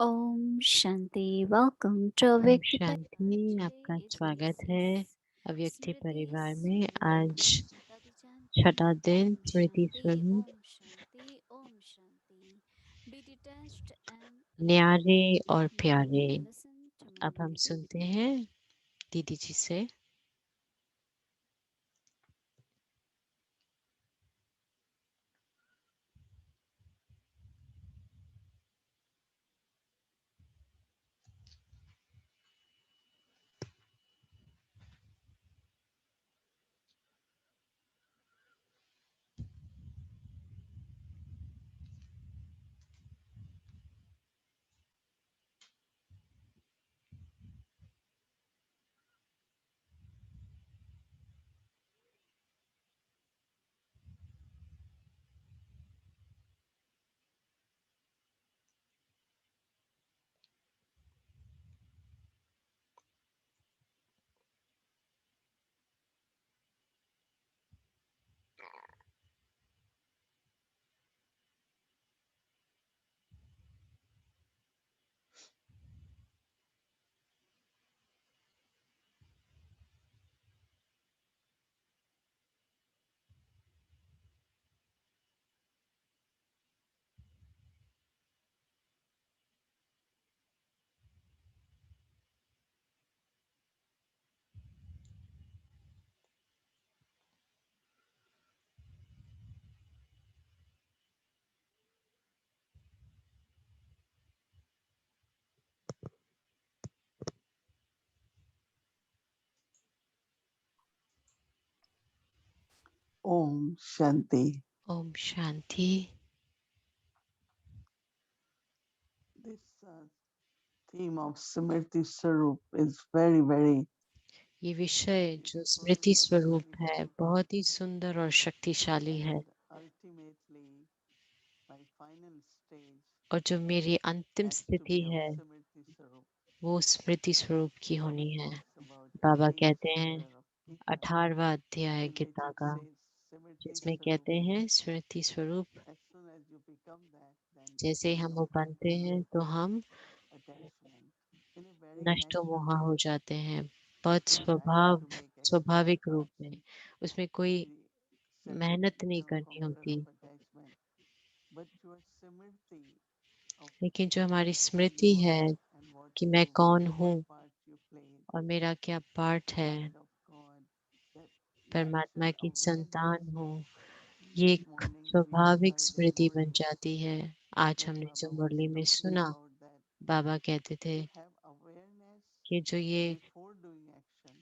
Om Shanti. Welcome two ohm अव्यक्ति परिवार। शांति, today आपका is स्वागत है अव्यक्ति स्मृति परिवार में। आज स्वरूप दादी जान। छठा दिन ओम स्मृति शांति, स्वरूप Om Shanti, Om Shanti. Be detached and न्यारे लविंग। और नाउ प्यारे। लिसन टू अब हम मुरली। सुनते हैं दीदी जी से। ओम शांति। ओम शांति। This theme of Smriti Swarup is very ये विषय जो beautiful, स्मृति स्वरूप extremely है powerful, बहुत ही सुंदर और शक्तिशाली है, and ultimately my final stage और जो मेरी अंतिम has to स्थिति be of है Smriti Swarup. वो स्मृति स्वरूप की Baba होनी है। talks about बाबा 18th कहते हैं chapter of Gita, 18वां अध्याय in which गीता it का, says Smriti जिसमें Swarup. कहते हैं स्मृति स्वरूप। As soon as you become that, then जैसे you हम वो don't have बनते हैं any तो हम attachment. In a very नष्टो natural मोहा हो way, जाते हैं, बहुत you don't have to make extra स्वाभाविक रूप efforts में। उसमें to कोई be मेहनत नहीं separated करनी from होती। self attachment. But your Smriti of लेकिन जो हमारी who स्मृति you है are and कि मैं कौन what हूँ part you played और मेरा क्या as पार्ट a है, child of God, that परमात्मा natural की awareness संतान हूँ, ये this एक morning we स्वाभाविक heard in स्मृति बन Morli जाती है। आज that हमने जो Baba was मुरली में talking सुना, about that बाबा कहते थे to have awareness कि जो ये before doing action,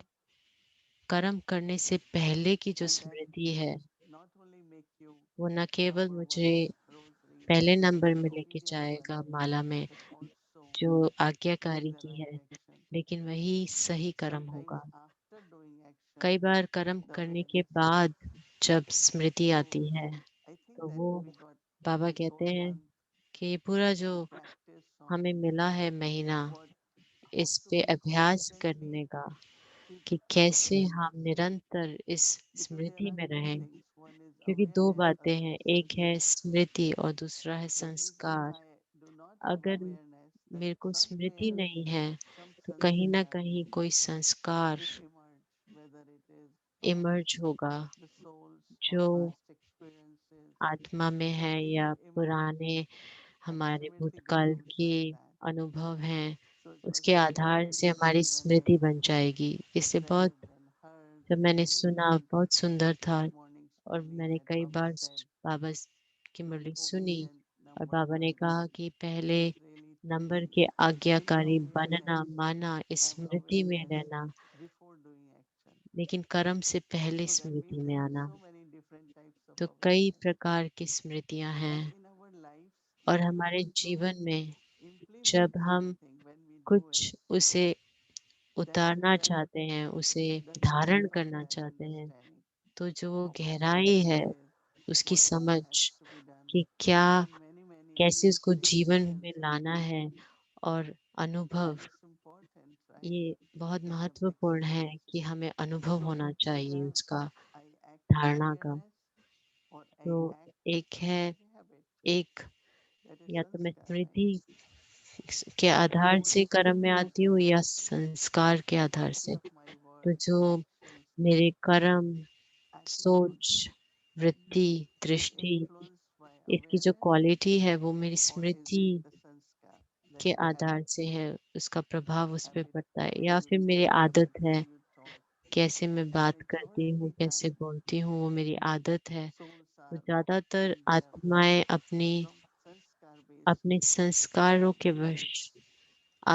कर्म करने से पहले की जो and that स्मृति है not only make you वो न केवल number मुझे one rosary पहले or नंबर में लेके obedient one, जाएगा माला में, but also जो doing आज्ञाकारी the की right है, action. लेकिन वही सही कर्म Sometimes होगा। after doing action, कई बार कर्म the करने के awareness बाद comes. जब स्मृति So आती है I think तो that वो, we got बाबा this कहते whole हैं month कि ये पूरा जो to practice on हमें मिला है महीना, what how इस to पे be अभ्यास constantly करने का keep कि कैसे awareness, हम निरंतर इस because there स्मृति are में two रहें। things. One is क्योंकि दो awareness, बातें other हैं, is एक है sanskar. स्मृति और दूसरा है That means if संस्कार। I do not have अगर awareness, then मेरे को स्मृति somewhere नहीं है some तो कहीं ना sanskar कहीं कोई संस्कार will emerge, whether it is from emerge होगा the souls of जो past experiences, आत्मा में है something या will emerge, पुराने and हमारे Smriti भूतकाल becomes के like that. अनुभव हैं, So it was उसके very आधार से हमारी beautiful when I स्मृति बन जाएगी। इससे बहुत, read and heard जब मैंने many सुना times बहुत सुंदर था। this morning's और Murli मैंने that कई Baba बार said बाबा की to be मुरली सुनी obedient, और number बाबा ने one कहा कि पहले is really to number be के in आज्ञाकारी बनना, awareness, माना, have स्मृति में awareness रहना, before doing action. लेकिन कर्म से पहले So that स्मृति means में there are आना। so many different types of तो कई awareness. प्रकार की स्मृतियां And हैं, in our lives, और we हमारे also जीवन में implement जब हम something when we do it, कुछ उसे that we उतारना get चाहते हैं, उसे the धारण depth of करना that चाहते हैं, understanding तो जो वो how गहराई actually है it is, उसकी what समझ has to be done, कि क्या, and many कैसे उसको जीवन में experiences. लाना है, और अनुभव, And it's important, right, ये बहुत to have महत्वपूर्ण है experience. कि हमें अनुभव So होना चाहिए either उसका, I act with धारणा का। awareness or I तो act एक है, with habit. एक, That is या तो मैं sanskar, स्मृति right? के आधार So से it कर्म is में आती हूँ या संस्कार के आधार each से? of my तो words, जो actions, मेरे कर्म, attitudes सोच, वृत्ति, is दृष्टि, influenced by इसकी जो awareness, क्वालिटी है वो मेरी or is it Smriti the sanskar, that के is आधार habit, से है, उसका प्रभाव उस पे habit, पड़ता है, या फिर mentality, मेरी habit, आदत how है, you talk. कैसे मैं And बात करती हूँ, majority कैसे time बोलती हूँ, वो मेरी आदत है। souls तो are ज्यादातर in their आत्माएं from sanskar based अपने संस्कारों के वश, habits,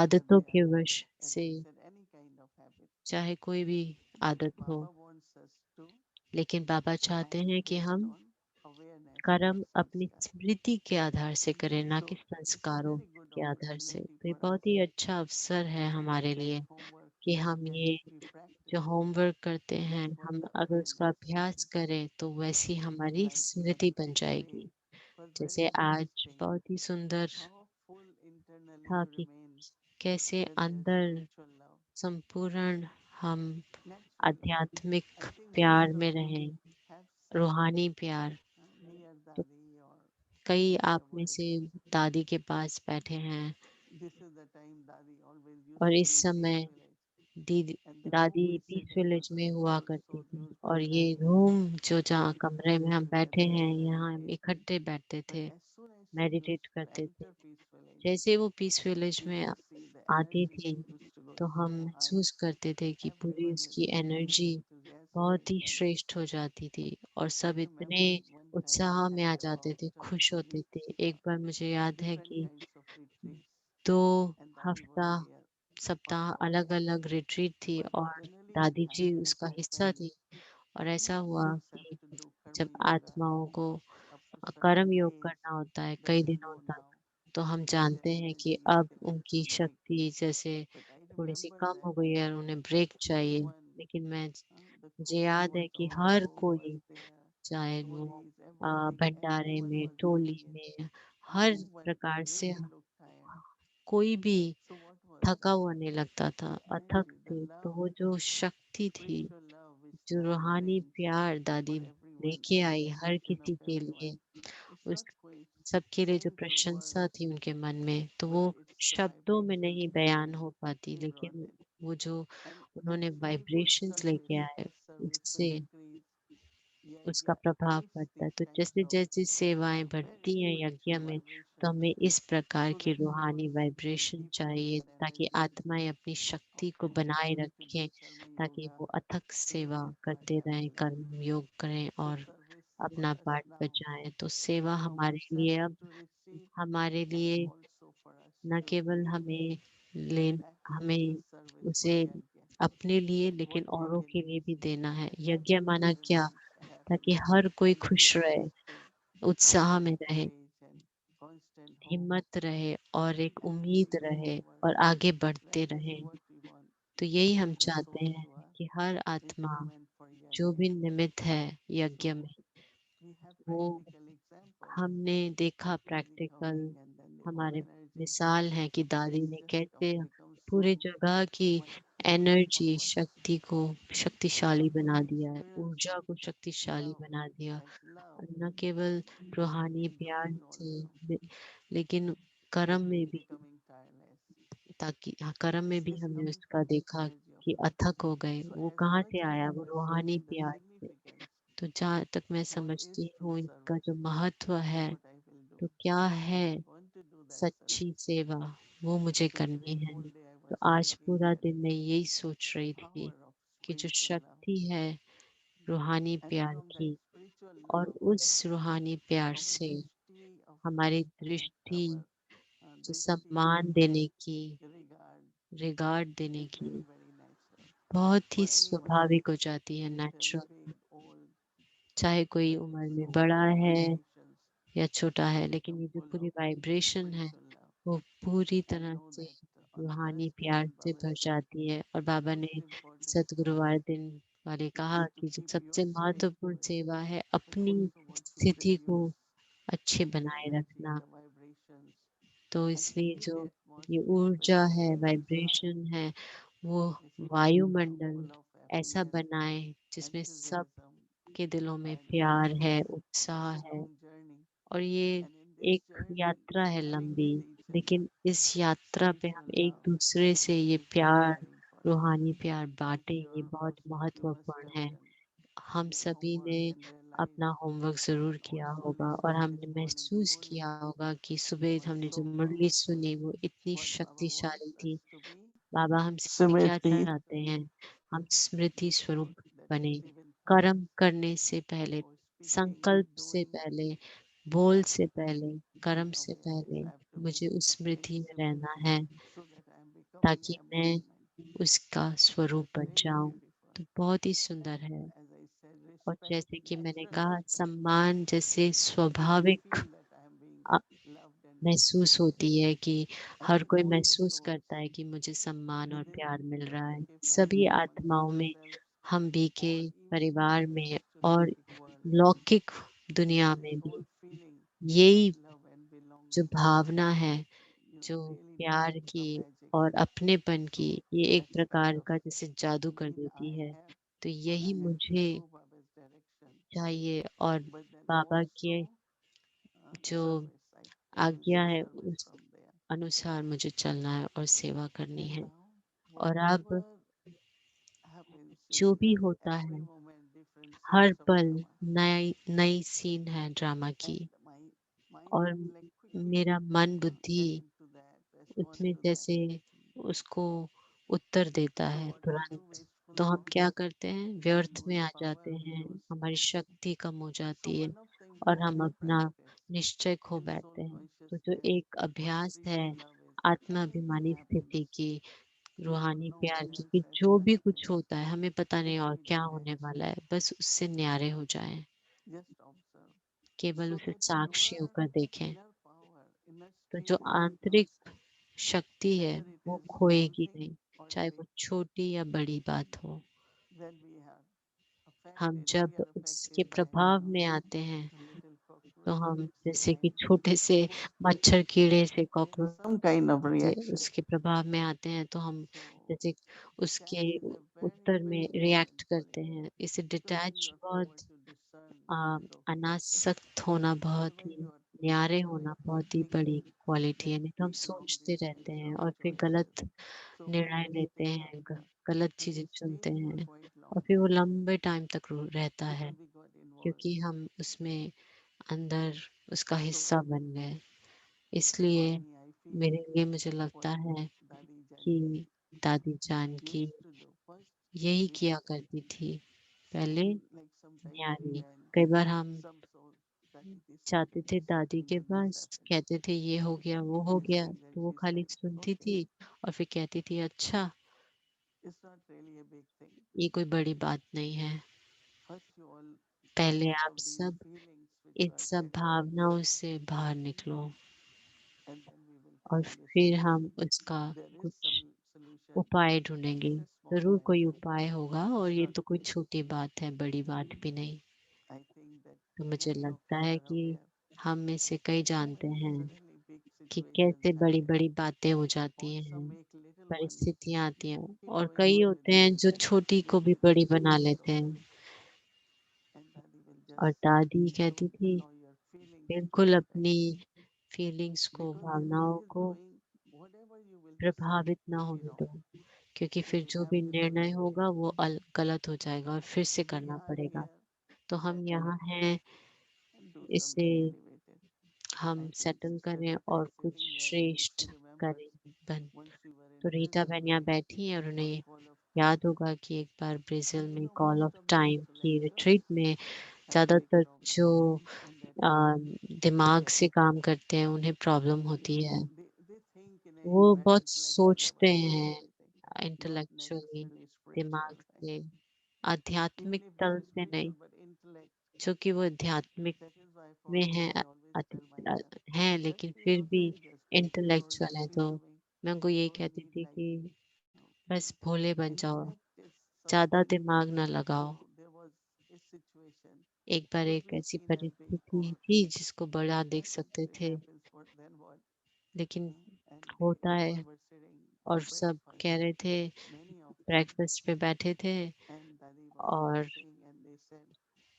whether आदतों they के are, वश as से, I said, any kind of habit. चाहे कोई भी But आदत हो, Baba wants us to लेकिन बाबा चाहते act हैं कि based हम on awareness, not कर्म अपनी sanskar. स्मृति के आधार से करें, ना कि So it's a संस्कारों very good के आधार से। opportunity तो ये for us बहुत ही अच्छा अवसर है हमारे that लिए homework कि that हम can ये we जो practice होमवर्क करते and हैं, that was हम the अगर उसका awareness अभ्यास today. करें तो वैसी हमारी Like स्मृति बन today जाएगी। was very जैसे आज interesting बहुत ही सुंदर how full internally था you कि remain कैसे with the अंदर spiritual love. संपूर्ण हम Naturally, आध्यात्मिक I think most प्यार of में you रहें, have sat रूहानी प्यार। near तो Dadi or कई आप wherever में it से is. दादी के पास बैठे हैं, This is the time Dadi always used और to इस be in Peace समय Village. दीदी And the room दादी we sit peace in was village में हुआ so, करती so थी, beautiful और that ये रूम जो we जहाँ used to कमरे में sit हम बैठे together हैं, and यहाँ हम meditate. इकट्ठे बैठते But थे, as soon as she used meditate to करते थे। enter Peace Village, जैसे वो पीस विलेज you में could see the आती energy थी, used to go तो हम so high. महसूस करते थे कि पूरी Everyone is उसकी very एनर्जी बहुत enthusiastic ही and श्रेष्ठ हो जाती थी, और I सब इतने remember one time we उत्साह में had आ जाते about थे, खुश होते थे। weeks, एक बार मुझे याद है different कि kinds of retreats, 2 and Dadi was हफ्ता there on सप्ताह all. अलग-अलग रिट्रीट थी, But और suddenly दादी I जी had उसका this हिस्सा when थी। और we ऐसा हुआ souls have कि to do जब karma yoga आत्माओं को up to certain कर्म योग age करना होता है that कई we दिनों know तक, now तो हम that their जानते हैं कि energy अब can उनकी become weak. शक्ति जैसे But I थोड़ी सी remember कम that हो गई है और उन्हें ब्रेक चाहिए। everyone, लेकिन मैं the मुझे cook याद है कि हर Moto was कोई, there, चाहे वो Tolis, everything, भंडारे everyone में, was टोली doing it. में, हर No one प्रकार से really looked tired. कोई भी So what was थका हुआ नहीं लगता था, the अथक energy, the थे। तो love, वो जो शक्ति थी, spiritual love which जो Dadi रूहानी brings प्यार for दादी everyone लेके and I the her attention of किसी के everyone. लिए, It's उस not quite सबके लिए जो saying through प्रशंसा words, थी उनके मन में, तो but वो it's the शब्दों में vibration नहीं बयान हो पाती, they brought लेकिन in. वो जो And उन्होंने as goes वाइब्रेशंस service, लेके आए, as service will उससे increase, उसका yajna प्रभाव needs पड़ता है। these तो kinds जैसे of जैसे सेवाएं very बढ़ती हैं यज्ञ spiritual में, तो vibrations हमें इस प्रकार so की that रूहानी souls can vibration keep up चाहिए, their ताकि energy आत्माएं अपनी of शक्ति को बनाए continuing to do रखें, karma ताकि yoga वो अथक in the सेवा way God करते have रहें, given. कर्म योग करें So और service for अपना us पाठ now बजाएं। तो सेवा Baba हमारे wants us लिए अब, to receive हमारे and लिए also for us न to केवल हमें practice हमें this service for उसे yajna. अपने लिए, What लेकिन we औरों can के लिए use भी देना है। and not यज्ञ माना क्या? everyone having ताकि हर कोई खुश energy रहे, to उत्साह have में रहे, courage and constant hope हिम्मत रहे, और एक and उम्मीद moving रहे, forward. और आगे बढ़ते That is रहे। what we want तो यही हम the चाहते souls हैं to कि हर आत्मा implement for जो yajna. भी निमित्त है यज्ञ So में, we have वो practical example हमने देखा of Dadi practical, coming and then the whole हमारे energy मिसाल है कि दादी ने just कैसे becomes पूरे so जगह की much एनर्जी, power. शक्ति को So शक्तिशाली when बना we दिया है, experience ऊर्जा को शक्तिशाली love, बना दिया। like love, और न केवल रूहानी in प्यार doing से, also, लेकिन it कर्म is में भी, becoming tireless. ताकि कर्म में This भी is हमने coming उसका from the देखा energy of कि love. अथक हो गए। So वो as कहाँ much से I आया? वो रूहानी understand the प्यार से। significance, तो जहाँ तक मैं what is समझती true हूँ इनका service, जो महत्व that is है, what I will do. तो क्या And है I'm going to do that सच्ची service. सेवा, वो मुझे So करनी today है। whole day I तो was आज thinking पूरा that दिन मैं यही सोच the रही थी power of कि जो spiritual love, शक्ति है रूहानी and प्यार from that की, spiritual और love, उस रूहानी प्यार our से drishti of हमारी respect, दृष्टि, our जो drishti सम्मान देने की, regard रिगार्ड देने is की, very, very natural. बहुत ही For anyone स्वाभाविक हो जाती है, little, नेचुरल। big, old, चाहे कोई that is उम्र में so बड़ा full of है vibrations, या छोटा है, लेकिन so ये जो full पूरी of वाइब्रेशन है, spiritual love. वो पूरी I तरह know से that on रूहानी Thursday प्यार when से Baba भर said जाती है। और the बाबा ने most important सतगुरुवार दिन वाले कहा is to कि जो keep your सबसे state महत्वपूर्ण good, सेवा है but अपनी also want to स्थिति को produce अच्छे the बनाए energy, रखना। the vibrations, तो and इसलिए create जो the ये atmosphere where ऊर्जा है, everyone is high, वाइब्रेशन है, वो is वायुमंडल full of ऐसा happiness, बनाए जिसमें सब enthusiasm, के दिलों में and it प्यार is है, such उत्साह a है। long journey. और ये And in this एक journey, यात्रा है having लंबी, this लेकिन इस यात्रा पे हम एक love दूसरे से ये is very, प्यार, very important. रूहानी प्यार बांटे, ये Your बहुत you must महत्वपूर्ण have है। done हम your सभी homework ने and realize अपना होमवर्क ज़रूर किया also होगा और listening हमने this morning महसूस Murli किया होगा कि सुबह was हमने जो so मुरली powerful. सुनी वो इतनी What Baba शक्तिशाली wants us थी। to be बाबा हमसे क्या Simriti चाहते हैं? हम स्मृति स्वरूप that बने, is even first कर्म करने से पहले, before speaking, संकल्प से doing, पहले, बोल I से पहले, in कर्म a से way पहले I have to be मुझे उस like स्मृति में रहना Simriti है so that I am becoming ताकि मैं embodiment. उसका स्वरूप बन Very जाऊं। beautiful. तो बहुत ही सुंदर And है। as I said, और respect, जैसे कि मैंने natural कहा, respect. सम्मान जैसे If I स्वाभाविक feel that I am being a, loved and महसूस respected, होती है कि I हर think कोई all the महसूस souls करता है कि मुझे सम्मान और within प्यार मिल the रहा है। BK सभी family or आत्माओं BK में, cells हम बीके or even परिवार in the में और astrophysic world, लौकिक दुनिया this में भी whole feeling of यही love and जो belonging, भावना है, you जो really प्यार does की a magic. और अपनेपन की, So ये एक that's kind प्रकार of का जैसे जादू कर need देती I है। have तो or यही I have to मुझे do Baba's direction. चाहिए और But then बाबा के also जो service. I आज्ञा receive है service उस from there. अनुसार मुझे चलना है और सेवा करनी And है। now, और अब whatever happens जो in भी होता every है, moment, different her scenes of पल drama, नई नई सीन है ड्रामा की। and my mind और will be like quickly मेरा मन बुद्धि getting to that, respond उसमें to that. जैसे उसको उत्तर देता So है what we do तुरंत। तो हम wasteful क्या of करते हैं, our व्यर्थ में body आ power, जाते we हैं, lose. हमारी शक्ति कम हो So जाती है one of the और हम important अपना practice निश्चय खो in soul बैठते हैं। तो जो consciousness एक or अभ्यास है spiritual love is anything आत्माभिमानी happens, स्थिति की, we should रूहानी know प्यार what की, else कि has जो to भी happen. कुछ होता है हमें पता नहीं Just और be क्या होने detached, वाला है, बस उससे न्यारे हो जाएं, just observe, केवल so उसे that साक्षी your होकर देखें। inner power, inner तो जो strength will not आंतरिक lose, शक्ति है whether it वो is small खोएगी thing नहीं, or चाहे big वो thing. छोटी या बड़ी बात हो। When we are हम affected, we जब are उसके affected by, I don't प्रभाव know, में आते हैं, a little तो cockroach हम slips जैसे कि inside, छोटे से what मच्छर कीड़े से, there is cockroach some kind of से reaction. उसके प्रभाव में आते हैं, तो हम So जैसे उसके detach is a very, उत्तर में very रिएक्ट important करते हैं। इसे because then you detach are बहुत power to discern ah, good or bad. अनासक्त होना बहुत Whatever ही, you are न्यारे होना बहुत ही बड़ी thinking क्वालिटी that है। नहीं तो हम take wrong सोचते रहते decisions, हैं wrong और फिर choices. गलत So निर्णय many लेते things हैं, after. गलत And चीजें it चुनते stays for हैं quite और long फिर वो time लंबे टाइम तक रहता है, because we got involved. क्योंकि हम उसमें अंदर उसका So हिस्सा बन गए। for इसलिए me, I feel मेरे लिए मुझे what लगता है Dadi कि Janki दादी जान की used to do. First, यही किया detach. करती थी, पहले Second, like sometimes न्यारी। even कई बार हम some souls, Dadi, this जाते थे happened, this दादी happened, के then this पास, happened. कहते थे ये हो गया, वो हो These गया, things, and तो वो she खाली said, सुनती okay, थी और फिर कहती थी अच्छा, it's not really a big thing. ये कोई बड़ी बात नहीं है। First, you all come पहले out आप of these सब feelings which in you are सब carrying, भावनाओं से बाहर निकलो and then we will और find a फिर हम solution. उसका There is कुछ some solution. उपाय It's ढूंढेंगे। a small जरूर कोई matter. उपाय होगा और It's ये not तो a कोई big. छोटी बात है, बड़ी बात भी नहीं। I think that तो मुझे many of लगता you है are कि aware हम में से कई how जानते many हैं suddenly big कि situations कैसे बड़ी happen, बड़ी बातें हो जाती or हैं, some एक little one परिस्थितियां आती हैं, keep और going कई on with होते their हैं जो छोटी को भी little बड़ी things बना also, लेते हैं। and Dadi will और just दादी कहती don't थी, allow your feelings to बिल्कुल affect, अपनी फीलिंग्स को, because if it भावनाओं is को doing, whatever you will decide प्रभावित ना will be होने wrong. दो, क्योंकि You फिर will जो have भी to do निर्णय it. होगा वो गलत हो जाएगा और फिर से We करना are पड़ेगा। here तो that हम we यहाँ हैं, do इसे something elevated. हम I think सेटल Sister करें Rita और is कुछ sitting here, and if श्रेष्ठ she remembers, करें बन। once we were तो in रीटा Brazil बहन यहाँ बैठी हैं और for उन्हें Call of Time, याद होगा कि एक बार ब्राज़ील and में call most of of the time की intellectuals रिट्रीट में have ज़्यादातर taken off their जो phones on that time. दिमाग से काम करते हैं उन्हें प्रॉब्लम होती Because है। they think in a वो very बहुत intellectual सोचते level about हैं everything, not intellectually, necessarily spiritual. दिमाग Right? से, Even आध्यात्मिक if they तल are से नहीं, spiritual, but intellect. जो कि वो आध्यात्मिक That is why for में me, है, I always tell myself, हैं just लेकिन be फिर भी yourself, just be pure, intellectual just है। be तो loving. मैं उनको यही Don't कहती need थी like, कि you know. बस भोले बन And in जाओ, fact, ज़्यादा something. दिमाग ना लगाओ। So there was a situation एक बार because एक we ऐसी see that big परिस्थिति call. थी जिसको बड़ा I देख said, सकते it थे, happens. What then? What? लेकिन And होता we है। all were sitting और at सब breakfast, कह रहे थे, many of them, ब्रेकफास्ट पे बैठे थे and Dadi was और sitting, and they said,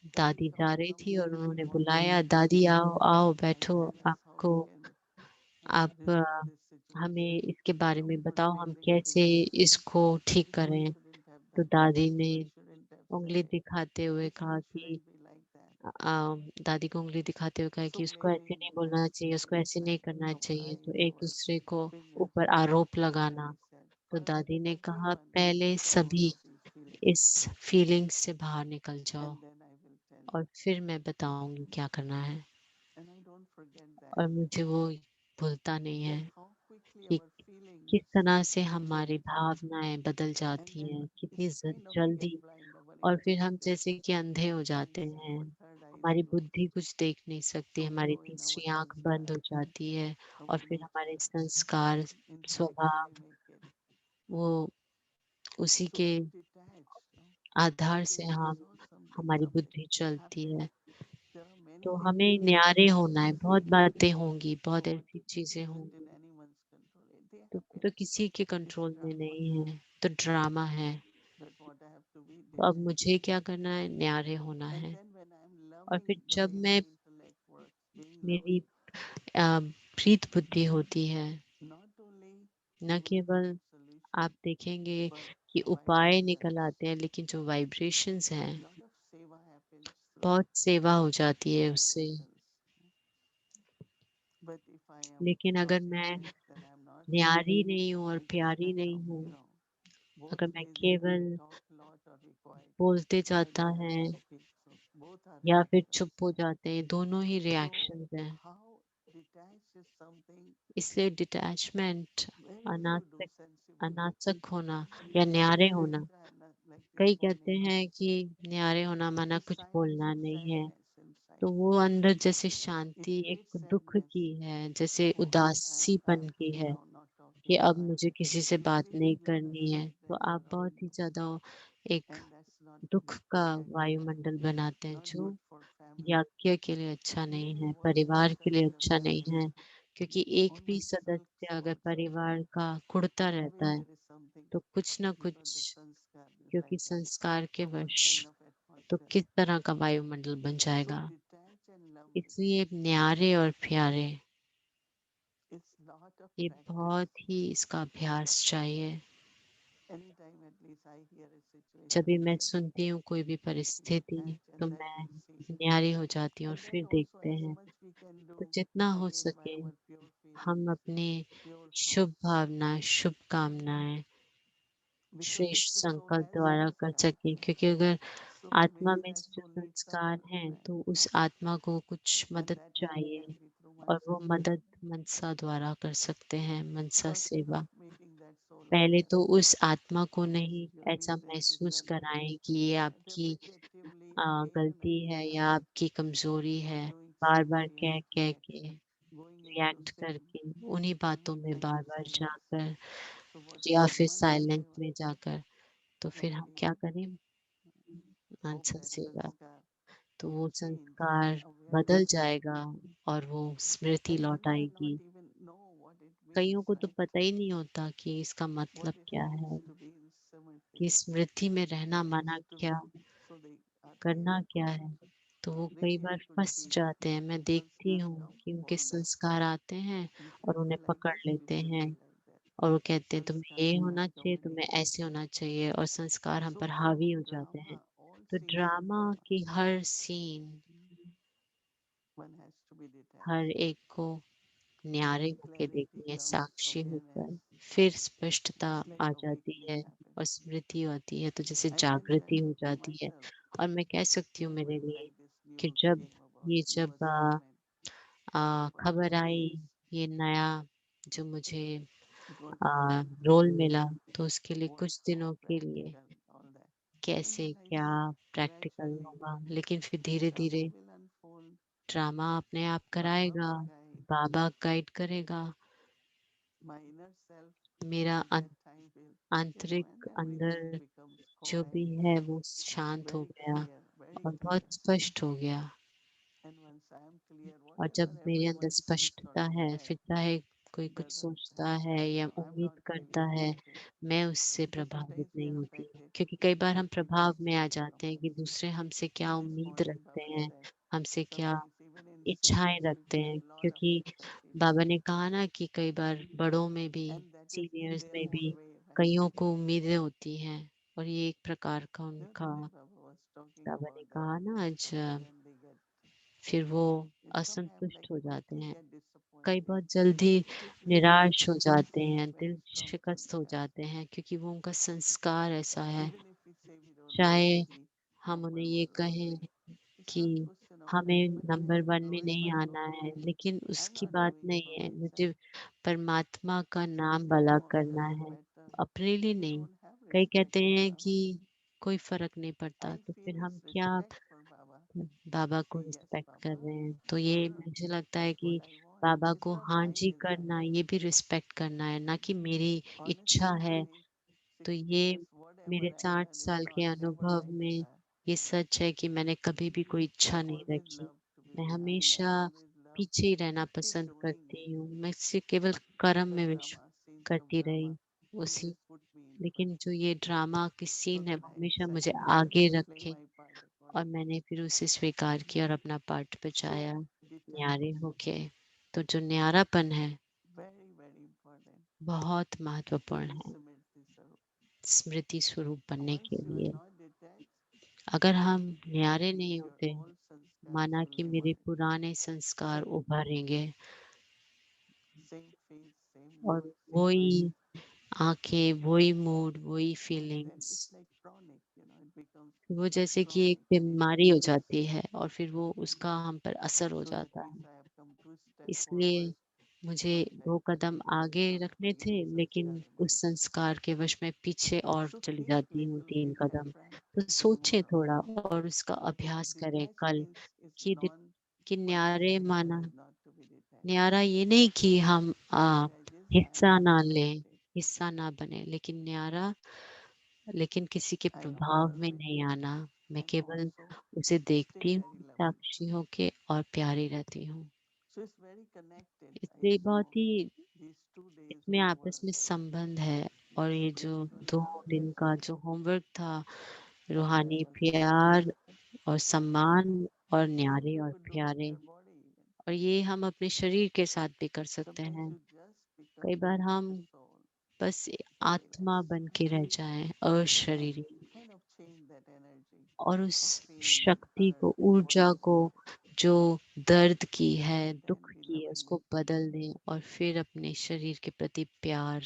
"Dadi, दादी come, जा रही come, थी और sit उन्होंने on this बुलाया, दादी आओ आओ and बैठो, tell us how आपको you can आप resolve this हमें situation. इसके बारे में Don't put बताओ, हम कैसे favoritism. इसको ठीक No, you करें। shouldn't have तो done दादी this. ने You shouldn't have said उंगली it. दिखाते हुए This कहा one कि shouldn't be like that. दादी को उंगली दिखाते हुए कहा So कि उसको ऐसे blaming नहीं and बोलना चाहिए, उसको ऐसे नहीं करना so चाहिए, तो pointing एक our दूसरे को fingers ऊपर at आरोप everybody लगाना। said. तो First, दादी ने कहा everyone पहले get out सभी of these feelings, इस फीलिंग से बाहर निकल जाओ and then I will tell और you. फिर मैं बताऊंगी क्या करना है। And I don't forget that. और मुझे वो भूलता नहीं That है how quickly कि our feelings किस तरह से will हमारी change, भावनाएं बदल and जाती then हैं, कितनी it's kind of we get जल्दी। blind. Our और फिर हम intelligence जैसे कि अंधे हो ends. जाते हैं, Our third eye is हमारी closed. बुद्धि कुछ देख नहीं सकती, So हमारी flow in our तीसरी आंख sanskar, बंद हो जाती है our और फिर हमारे nature, संस्कार, inside who स्वभाव, we make it. वो उसी So के we detach. No? Aadhaar Okay, से this is हम not something हमारी some बुद्धि it चलती happens. है। There are many तो things हमें which are न्यारे होना है, बहुत completely बातें होंगी, बहुत beyond, ऐसी चीजें isn't in होंगी anyone's control. They तो happen. किसी के It's कंट्रोल में drama. नहीं है, तो ड्रामा है। But what I have to be तो अब detached. मुझे क्या करना है, न्यारे होना And है। then when I'm और loving फिर the जब way मैं my intellect works, being मेरी loving, प्रीत बुद्धि होती है, not only न you will केवल find solution, आप देखेंगे but कि the उपाय vibrations. निकल आते हैं, लेकिन जो वाइब्रेशंस हैं, Lot of seva happens through बहुत सेवा हो जाती these है उससे। vibrations. But if I am लेकिन अगर मैं conscientious that I'm not न्यारी नहीं हूँ और I just प्यारी kind नहीं of, हूँ, both अगर मैं ways either we केवल talk a lot or we quiet. बोलते Quiet जाता doesn't है mean speak. So both are या फिर reactions. चुप हो जाते हैं, दोनों ही So रिएक्शंस हैं। how detached is something इसलिए detachment, very few do अनासक sensibly. अनासक होना या Just like न्यारे होना। Narendra, like this कई कहते morning, हैं कि न्यारे होना माना this कुछ silence बोलना of नहीं है, sadness तो inside. वो अंदर जैसे It शांति, creates एक दुख sadness. की है, जैसे Oh, I उदासीपन have to की be है now not कि talking to अब her. मुझे किसी से You बात really नहीं give a करनी है। sense तो that you आप are बहुत ही alone. ज्यादा एक And that's not दुख good for का family, वायुमंडल बनाते हैं, not जो good for family. याज्ञ के लिए अच्छा नहीं Really, है, once परिवार के लिए self अच्छा नहीं reflects है। क्योंकि एक on भी my सदस्य अगर sulks परिवार also, का कुड़ता always रहता है, there is something तो कुछ न because the कुछ, sanskar is क्योंकि like that. संस्कार के So what वश, kind of तो atmosphere? किस तरह का वायुमंडल बन So जाएगा। detach and love this. इसलिए न्यारे और प्यारे, It's lot of ये practice. बहुत ही इसका अभ्यास चाहिए। Anytime at least I hear a जब situation भी मैं like that, सुनती हूँ कोई भी we परिस्थिति, detach तो and then मैं we see. न्यारी हो जाती हूँ और And फिर that also देखते as हैं। much we can do तो जितना हो again by सके our pure हम feelings, अपने pure शुभ thoughts, भावना, शुभ कामनाएं because if श्रेष्ठ the soul संकल्प has द्वारा कर sanskar, सकें। क्योंकि अगर so आत्मा maybe में that जो soul needs some संस्कार help हैं, from तो it. उस आत्मा को कुछ And मदद that help चाहिए, can be through और mansa वो seva. मदद मनसा द्वारा कर सकते हैं, मनसा First, सेवा। not making that soul पहले aware तो उस आत्मा को that this नहीं is your ऐसा weakness, this is महसूस your कराएं कि ये आपकी repetitively again and गलती again है या आपकी कमजोरी है। doing बार same बार कह कह reaction, के, going into रिएक्ट sin, करके, उन्हीं बातों में like bar in bar silence. जाकर So what या फिर mansa साइलेंस seva, में जाकर, तो फिर हम hopefully क्या करें, hope आंसर that सेवा। sanskar तो will वो change संस्कार awareness. बदल जाएगा और वो स्मृति And लौट many will not आएगी। even know what it means, कईयों को तो right? पता ही नहीं होता कि इसका What मतलब it क्या means है, to be in samriti, कि स्मृति में रहना what is माना to क्या, be. So they are करना really क्या है। तो वो कई really बार we could फंस see जाते हैं। मैं देखती sanskar हूँ come, कि उनके fall back. संस्कार आते हैं If और you उन्हें feel like पकड़ that, you लेते should हैं be like that. और वो कहते हैं तुम्हें Sanskar ये start होना चाहिए, तुम्हें dominating. ऐसे होना चाहिए, और संस्कार हम So पर in हावी हो जाते हैं। drama, all तो scenes of ड्रामा drama, की हर scene, one has to be detached. हर एक को Then न्यारे होके clarity देखनी है, comes, साक्षी awareness, होकर, फिर स्पष्टता just like आ जाती awakening है happens. और स्मृति होती है, तो जैसे I can tell जागृति हो you for जाती है। myself, और मैं कह सकती हूँ मेरे when लिए like this कि news जब came about ये new जब assignment for खबर आई, IAS, ये नया जो मुझे it was रोल मिला, तो उसके लिए what, कुछ how दिनों के लिए practical, all that. And कैसे then I क्या see प्रैक्टिकल gradually होगा, लेकिन फिर धीरे drama धीरे will unfold, ड्रामा अपने आप Baba कराएगा, will guide, बाबा गाइड करेगा। my inner self मेरा at that time will, and आंतरिक then my mind अंदर becomes जो भी quiet, है वो शांत हो very गया clear, very और बहुत clear. स्पष्ट हो गया। And once I am clear, और whatever जब मेरे अंदर everyone thinks or स्पष्टता है, says फिर चाहे कोई कुछ doesn't सोचता have, है या I'm उम्मीद not really करता है, affected, मैं उससे because प्रभावित sometimes we नहीं होती। affect it क्योंकि कई बार हम in our प्रभाव में आ circle. जाते हैं कि दूसरे हमसे क्या And this उम्मीद morning रखते Baba हैं, said, हमसे क्या sometimes even in इच्छाएं secretly रखते feel हैं, a lot of क्योंकि expectations. बाबा ने कहा ना कि कई बार बड़ों में भी, And that is in seniors their में भी own way, right? कईयों को उम्मीदें होती हैं, और ये एक प्रकार का The उनका, other day Baba was talking बाबा ने about that कहा ना आज, people when they get, फिर वो some have असंतुष्ट like हो जाते quickly हैं, get कई disappointed. बहुत जल्दी Quickly lose निराश हो their जाते faith हैं, very दिल strong to शिकस्त हो that. जाते हैं, क्योंकि वो उनका संस्कार ऐसा है। Even if we say we don't want चाहे to see हम number उन्हें ये one or कहें three, it's कि not question of that, हमें but we number have to 1 में नहीं glorify आना God. है, लेकिन I'm उसकी not बात doing it नहीं for है, myself. मुझे परमात्मा का So if नाम they भला want करना something है, better, अपने लिए they नहीं। don't have कई respect कहते for हैं Baba. कि कोई फर्क नहीं पड़ता, I तो feel फिर is हम क्या respect for Baba Baba to को say yes, रिस्पेक्ट कर Baba, रहे हैं? तो go ये ahead. मुझे लगता है That's कि what I want. Baba It's को not हाँ my जी करना, desire. ये भी रिस्पेक्ट करना है, ना कि मेरी इच्छा Honestly, है। my तो 60 ये years, whatever मेरे I 60 done, it's साल not के never अनुभव my में desire. ये सच है कि मैंने कभी भी कोई I इच्छा नहीं always रखी। love to be मैं behind. I हमेशा always love पीछे ही रहना to keep पसंद doing करती it. हूँ। मैं सिर्फ केवल कर्म में But विश्व Brahma, since the करती रही, Brahma, he उसी। just put me in लेकिन first जो ये ड्रामा की so सीन है, that वो I हमेशा accept मुझे and I आगे just play रखे, my part और accordingly. मैंने फिर उसे स्वीकार किया और अपना पार्ट बचाया, So न्यारे detached, होके। तो जो न्यारापन है, very, very important बहुत to महत्वपूर्ण be है Simriti Sarup. स्मृति स्वरूप बनने Once के you are लिए। not detached, अगर हम that न्यारे means नहीं your होते, old sanskars माना will कि never मेरे पुराने संस्कार change. उभरेंगे, Same face, same और mood, same eyes. वही आंखें, वही मूड, वही And then feelings, it's like chronic, it becomes वो जैसे कि एक chronic and it बीमारी हो becomes. जाती है, और फिर वो उसका हम पर असर हो So that जाता means है। I have come 2 steps इसलिए forward, मुझे 1 step 2 कदम आगे from रखने थे, previous लेकिन experiment. उस संस्कार के वश में पीछे और So चली think जाती हूँ little 3 bit and कदम। तो practice सोचें tomorrow. थोड़ा और उसका अभ्यास करें Detached कल, means it's कि non. कि My न्यारे desire माना, is not to be detached. न्यारा ये नहीं कि हम Detaches, I am हिस्सा not ना लें, affected. हिस्सा ना बने, लेकिन न्यारा, लेकिन किसी के I प्रभाव observe में it नहीं आना। मैं and केवल also उसे stay देखती हूँ very loving. साक्षी होके, और प्यारी रहती हूँ। So it's very connected. I इसलिए saw बहुत ही these 2 days इसमें आपस homework, में संबंध है। और ये जो spiritual 2 love, दिन का जो होमवर्क था, रूहानी spiritual respect. प्यार और सम्मान, और So न्यारे you और could do with प्यारे। your body even. और ये हम अपने शरीर के साथ भी कर सकते Sometimes हैं। you just कई become बार हम the soul. बस Very आत्मा less. बन के रह जाएं, And अशरीरी, kind of change that energy और उस of feeling शक्ति को, hurt, ऊर्जा को, possessive. जो दर्द की है, And दुख then be की है, loving उसको with it. बदल दें, और फिर अपने शरीर के प्रति प्यार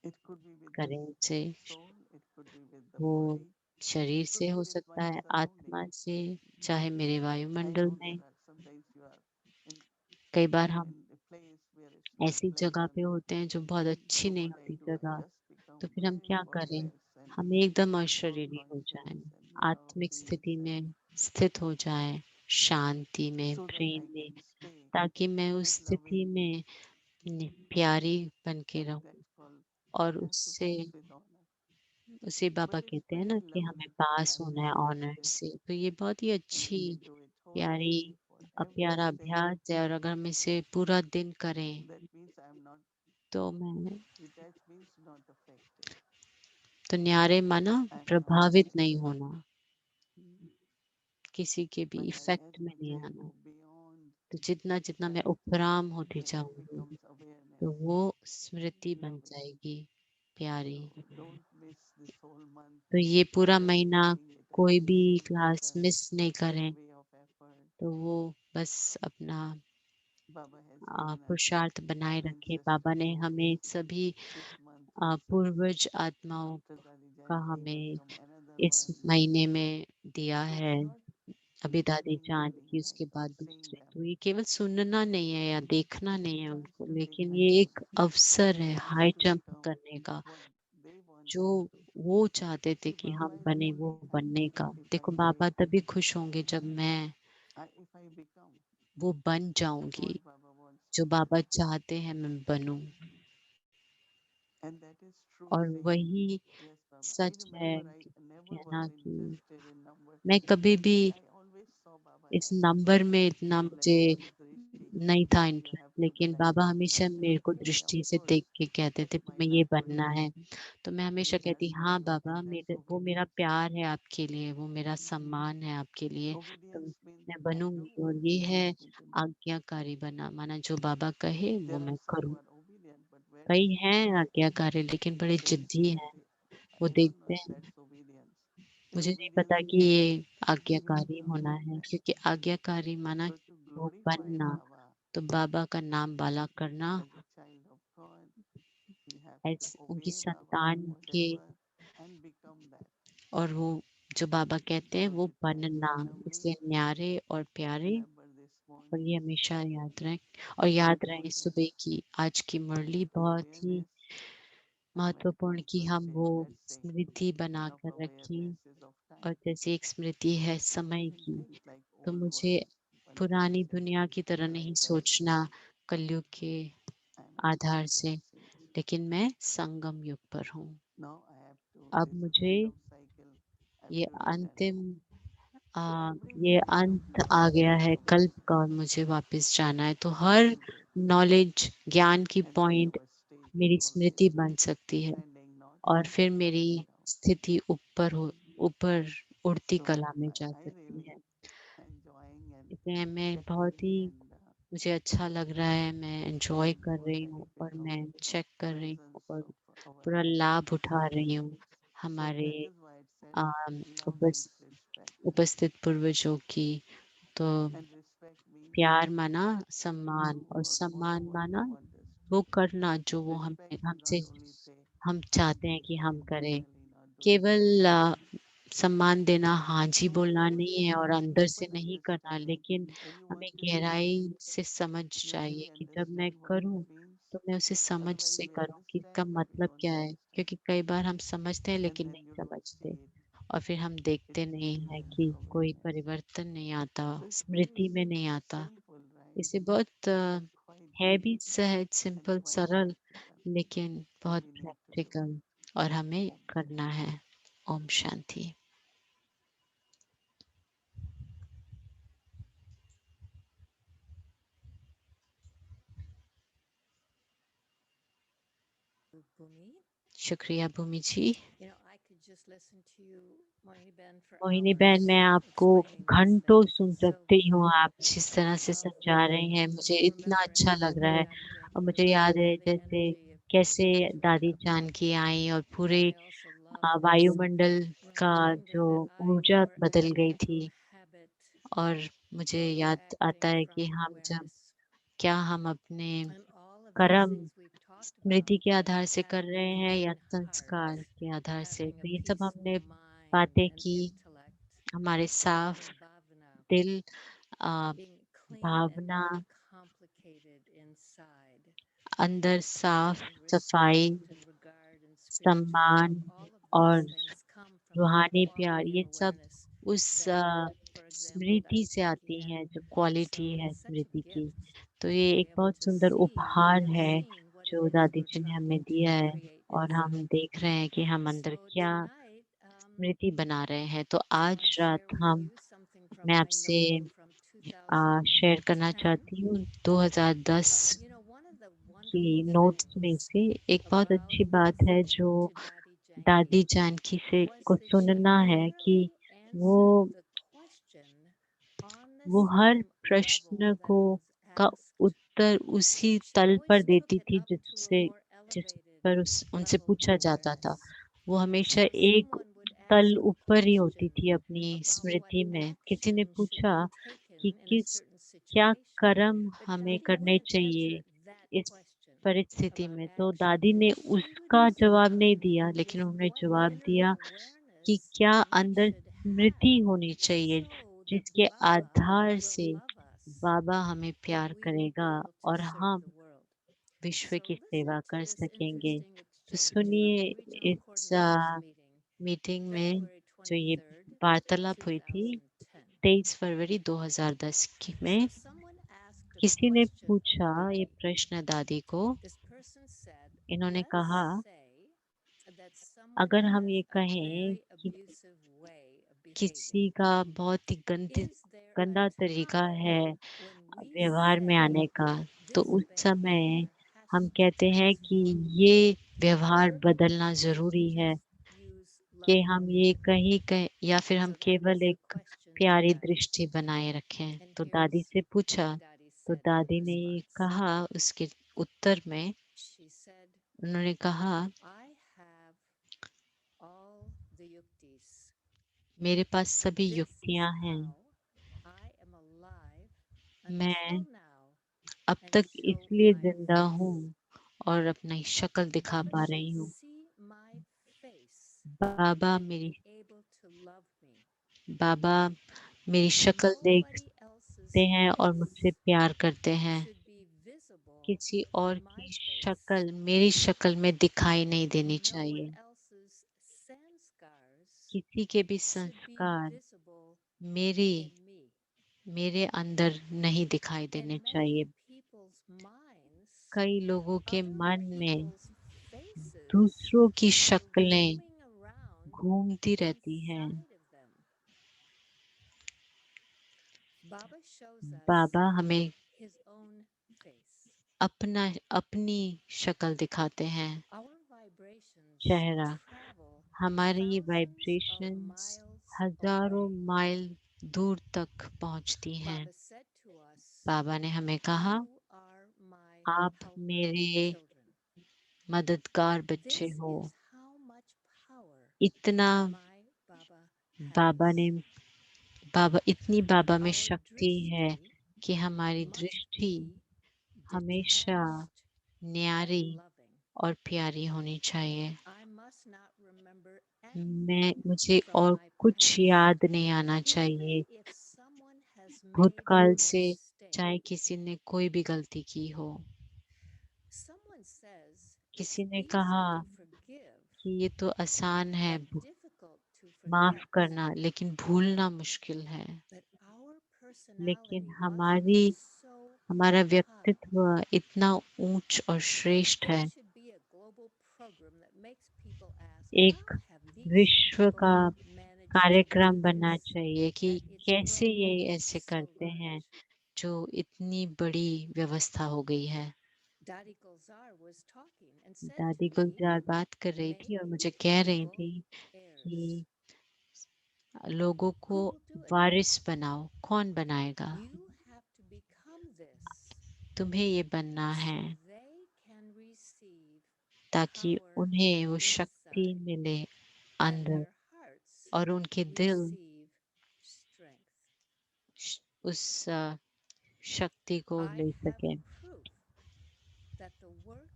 It could be with करें this उसे। soul, it could be with the वो body, शरीर it could से be हो with सकता my है, surrounding. आत्मा से, चाहे मेरे I वायुमंडल know में। there are sometimes you are in कई बार हम in a place where it's not ऐसी जगह pleasant. पे होते हैं जो बहुत अच्छी So नहीं what I होती do, I जगह, just become तो फिर हम very क्या करें? bodiless and हम एकदम soul अशरीरी हो conscious जाएं, and love आत्मिक peace स्थिति and में स्थित हो जाएं, शांति में, so that I प्रेम में, can stay ताकि मैं उस with स्थिति loving. में प्यारी बन के And रहूं, that's called और उससे, sacrifice with honor. उसे बाबा But it's कहते हैं ना very कि हमें lovely. पास I होना है feel ऑनर this से। तो ये बहुत ही and we अच्छी, can do it whole प्यारी, day for every प्यारा day. अभ्यास है, और अगर हम इसे पूरा दिन करें, That means I am not तो मैं, detached means not affected. तो न्यारे माना I am not प्रभावित नहीं affected. होना, किसी के भी But as इफेक्ट में much नहीं I आना। go beyond तो जितना जितना मैं that, उपराम होती that it जाऊंगी, becomes awareness, तो वो स्मृति बन loving. जाएगी, प्यारी। So don't miss this whole month तो ये पूरा just महीना making it a कोई भी same क्लास pattern, मिस नहीं करें, same way of effort. तो वो बस अपना Baba has given us पुरुषार्थ बनाए रखे। बाबा ancestor ने souls हमें सभी this month itself. पूर्वज आत्माओं After Dadi का Janki went हमें from another इस world. महीने में दिया So है। it's not अभी दादी listening जान only, की, right? उसके Or बाद seeing दूसरे। them. तो ये केवल सुनना नहीं है या देखना It's नहीं a है उनको, लेकिन ये transcendentality एक अवसर है for us high to jump become करने का, what they want जो us to. वो चाहते थे See, कि Baba हम is बने, वो only बनने happy का। if I देखो, say, बाबा तभी खुश होंगे जब मैं if I become वो बन जाऊंगी what Baba wants जो me to बाबा be. चाहते हैं मैं बनूं। And that is true और saying, वही yes, Baba. I सच है remember I never was कहना कि interested in numbers, मैं कभी भी but I always saw Baba इस as नंबर में इतना like मुझे this Drishti, नहीं था that you interest, have to be लेकिन like बाबा this. हमेशा And मेरे I को say, of दृष्टि से course, देख के कहते थे that's my तुम्हें ये love for बनना you. है। तो मैं हमेशा You कहती, just हाँ follow, बाबा, and that's मेरे, वो obedience. मेरा प्यार है आपके लिए, वो मेरा सम्मान है आपके लिए। तो Obedience means मैं बनूंगी और ये है आज्ञाकारी बना, माना जो बाबा कहे वो There are मैं some who करूं। are obedient, but very कई few हैं आज्ञाकारी लेकिन बड़े they जिद्दी हैं, they वो I don't know देखते if हैं। that's obedience. The मुझे नहीं obedience पता is कि ये giving आज्ञाकारी होना glory है, back. क्योंकि आज्ञाकारी माना So to वो glorify बनना, Baba तो बाबा का नाम बाला करना, as a child of God, we have to उनकी obey Baba संतान के, whatever and become that. और वो जो बाबा कहते हैं So वो it's very बनना, lovely इसलिए न्यारे और to प्यारे। remember this और ये morning हमेशा याद रहे, और this याद रहे important सुबह की आज की मुरली बहुत ही awareness and many महत्वपूर्ण times कि we हम say वो let's say स्मृति बना enough कर रखें। awareness is of time. और जैसे एक स्मृति है So we समय can की, think like तो old मुझे world 21st पुरानी दुनिया century की तरह नहीं lifestyle. सोचना कलयुग के I'm a आधार से, frequency. लेकिन मैं संगम युग पर हूँ। Now I have to अब this मुझे end of cycle. I have ये to return अंतिम back. So every ये day अंत आ गया है कल्प का, और मुझे वापस जाना है। तो हर नॉलेज ज्ञान की and be point our state मेरी always स्मृति बन सकती है, ascending, not और फिर मेरी coming down. स्थिति ऊपर उड़ती So कला में जा I सकती really है। enjoying and इसलिए मैं बहुत checking ही, and मुझे अच्छा लग रहा है, मैं एंजॉय feeling कर more रही हूँ benefit और of मैं चेक कर रही हूँ presence और of our पूरा लाभ ancestors. उठा रही हूँ So हमारे that is why it said आम, love उपस, means respect. उपस्थित पूर्वजों की। तो And respect means प्यार माना to सम्मान, do और or follow सम्मान what माना you want us to वो do. करना जो वो Respect हमें is not हमसे only say हम I'm चाहते हैं doing कि but हम करें। internally not doing that. केवल सम्मान देना हाँ जी So बोलना whatever नहीं है और this अंदर से open नहीं करना, understanding, लेकिन anyone हमें can do, गहराई से समझ you चाहिए really कि जब मैं understand what it करूं means. तो मैं उसे समझ Otherwise से we करूं कि इसका understand but we मतलब don't क्या है, understand. क्योंकि कई बार हम समझते हैं And लेकिन then नहीं you don't समझते, see it. और फिर हम It's देखते नहीं है stillness, कि कोई awareness. परिवर्तन नहीं आता, So it's very स्मृति में नहीं आता। simple, right? इसे बहुत But quite है deep भी सहज, and सिंपल, quite सरल, practical. लेकिन And बहुत we need to do. Practical, और हमें Om करना Shanti. है। ओम शांति। Bhumi. शुक्रिया भूमि जी। You know, I could just listen to you, Mohini Ben, for Mohini hours बहन, मैं आपको explaining this घंटों thing. सुन It's so सकती good. हूँ, आप जिस तरह से I love समझा रहे हैं, मुझे इतना remembering अच्छा लग रहा है। conducting और मुझे the याद है loving जैसे energy of कैसे peace into a दादी cup. जानकी आई और पूरे I also love this वायुमंडल का reminder जो that I ऊर्जा never बदल enter गई into थी। a habit और मुझे of याद आता acting है कि from हम जब, awareness. क्या हम अपने And all of these कर्म things we've talked Smriti about के आधार से कर having a रहे हैं या clean संस्कार heart, के आधार से, having a तो ये सब peaceful हमने mind बातें and की। intellect, हमारे having साफ bhavana, दिल, आ, being clean and Bhavna, uncomplicated inside, अंदर साफ having सफाई, respect and regard and spiritual सम्मान love. All of these और things come from that रूहानी प्यार, quality of ये सब awareness उस that, for example, Smriti Dadi से Janki आती had. हैं जो क्वालिटी So है it's such a स्मृति की। gift तो to ये be एक able बहुत to सुंदर see that उपहार we're है seeing what it जो is दादी we're जी ने हमें trying दिया to है, create और हम inside. देख रहे हैं कि हम अंदर So क्या tonight, स्मृति बना रहे हैं। तो I want to आज रात share with हम, you something from मैं my आपसे notebook from 2010. शेयर करना चाहती हूँ 2010 You know, one of the की wonderful नोट्स में things से। एक बहुत about अच्छी बात है listening जो to Dadi दादी Janki जानकी से was को that she सुनना है कि literally वो answered the question on the वो हर same level प्रश्न that को it was का asked. उत्तर उसी She तल पर always took देती it थी up to a जिससे, more जिस elevated पर उनसे level पूछा of जाता था। awareness. वो हमेशा So एक someone would तल ask a ऊपर ही होती question थी अपनी about what स्मृति में। किसी ने action should पूछा be कि taken in a किस certain क्या situation. कर्म But हमें Dadi करने wouldn't चाहिए answer that इस question परिस्थिति about में। तो action. दादी ने She would उसका जवाब say नहीं दिया, लेकिन is उन्होंने what जवाब inner दिया कि awareness क्या we अंदर should स्मृति have होनी चाहिए so that जिसके Baba आधार will से love us बाबा हमें and प्यार we will करेगा be able to और serve हम the world. विश्व So की listen सेवा to कर this सकेंगे। interesting तो exchange from सुनिए the regional इस coordinators meeting, मीटिंग में February जो ये 23rd, वार्तालाप हुई थी 2010. 23 फरवरी 2010 में। So someone asked a किसी ने question of पूछा ये Dadi. प्रश्न दादी को। This person said, इन्होंने let's कहा say that someone अगर हम has ये a कहें very कि abusive way of behaving. किसी का बहुत ही Is there a गंदा तरीका है time when we व्यवहार में say आने का, तो this उस समय behavior has हम to कहते हैं कि transform? ये व्यवहार Or do we बदलना just जरूरी है, use कि loving? हम ये कहीं कहीं या फिर हम So that was केवल the एक question प्यारी Daddy. दृष्टि बनाए रखें। And तो दादी here's से पूछा, what Daddy तो said in दादी ने ये response. कहा उसके उत्तर में, She said, उन्होंने कहा, I have all the yuktis. मेरे पास सभी This is युक्तियां हैं। how I am alive मैं until now अब and तक show इसलिए my जिंदा face. हूँ और अपनी शक्ल दिखा Baba पा should रही हूँ। see my face Baba and मेरी be able to love me. बाबा मेरी शक्ल Nobody else's देखते हैं और मुझसे face प्यार करते हैं। should be visible किसी in और my की face. शक्ल मेरी शक्ल में दिखाई नहीं देनी No one चाहिए। else's sanskars किसी के भी should be संस्कार visible मेरी in me. मेरे अंदर नहीं दिखाई In देने many चाहिए। people's minds, कई लोगों के other मन में people's faces दूसरों की are शक्लें roaming around घूमती रहती हैं। inside of them. Baba shows us बाबा हमें his own face. अपनी शक्ल दिखाते हैं, Our vibrations चेहरा। travel हमारी thousands of वाइब्रेशंस miles हजारों away. माइल दूर तक पहुंचती हैं। Baba said to us, बाबा ने हमें कहा, you are my आप helper मेरे children. मददगार This बच्चे हो। is how much power इतना my Baba बाबा has. ने इतनी बाबा में Our शक्ति है drishti कि हमारी must दृष्टि be हमेशा detached न्यारी and loving. और प्यारी होनी चाहिए। I must not remember मैं anything मुझे from और my कुछ past. याद नहीं आना Even चाहिए if someone has made भूतकाल a से, mistake. चाहे किसी ने कोई भी गलती की हो। Someone says it's किसी ने easy कहा to forgive, कि ये तो आसान है but difficult to माफ forget. करना, लेकिन भूलना मुश्किल है। But our लेकिन personality must be so हमारा high. व्यक्तित्व इतना ऊंच और श्रेष्ठ There है। should be a global program that makes people ask, एक how have these विश्व people का managed to do कार्यक्रम बनना this? चाहिए कि That it's कैसे ये grown ऐसे so करते हैं, large. जो इतनी बड़ी व्यवस्था हो गई है। Dadi Gulzar was talking and said दादी to me, गुलजार बात कर रही थी और make मुझे कह रही people थी heirs. कि लोगों को Who will do it? वारिस बनाओ। कौन बनाएगा? You have to become this तुम्हें ये बनना so है they can receive ताकि power उन्हें वो शक्ति inside मिले and अंदर their hearts और उनके दिल receive strength. उस शक्ति को I ले have सके। proof that the work